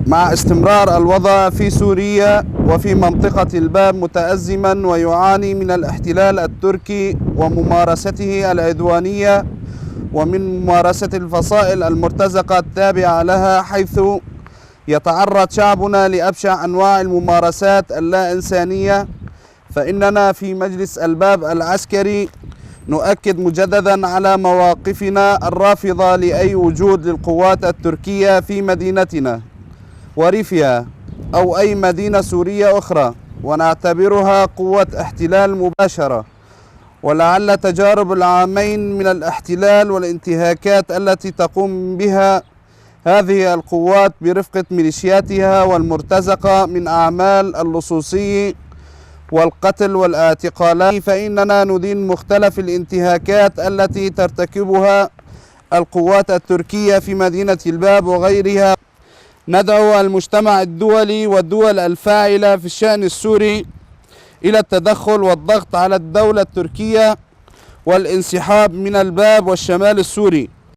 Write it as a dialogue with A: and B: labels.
A: مع استمرار الوضع في سوريا وفي منطقة الباب متأزما ويعاني من الاحتلال التركي وممارسته العدوانية ومن ممارسة الفصائل المرتزقة التابعة لها، حيث يتعرض شعبنا لأبشع أنواع الممارسات اللا إنسانية، فإننا في مجلس الباب العسكري نؤكد مجددا على مواقفنا الرافضة لأي وجود للقوات التركية في مدينتنا وريفها أو أي مدينة سورية أخرى، ونعتبرها قوة احتلال مباشرة. ولعل تجارب العامين من الاحتلال والانتهاكات التي تقوم بها هذه القوات برفقة ميليشياتها والمرتزقة من أعمال اللصوصية والقتل والاعتقالات، فإننا ندين مختلف الانتهاكات التي ترتكبها القوات التركية في مدينة الباب وغيرها. ندعو المجتمع الدولي والدول الفاعلة في الشأن السوري إلى التدخل والضغط على الدولة التركية والانسحاب من الباب والشمال السوري.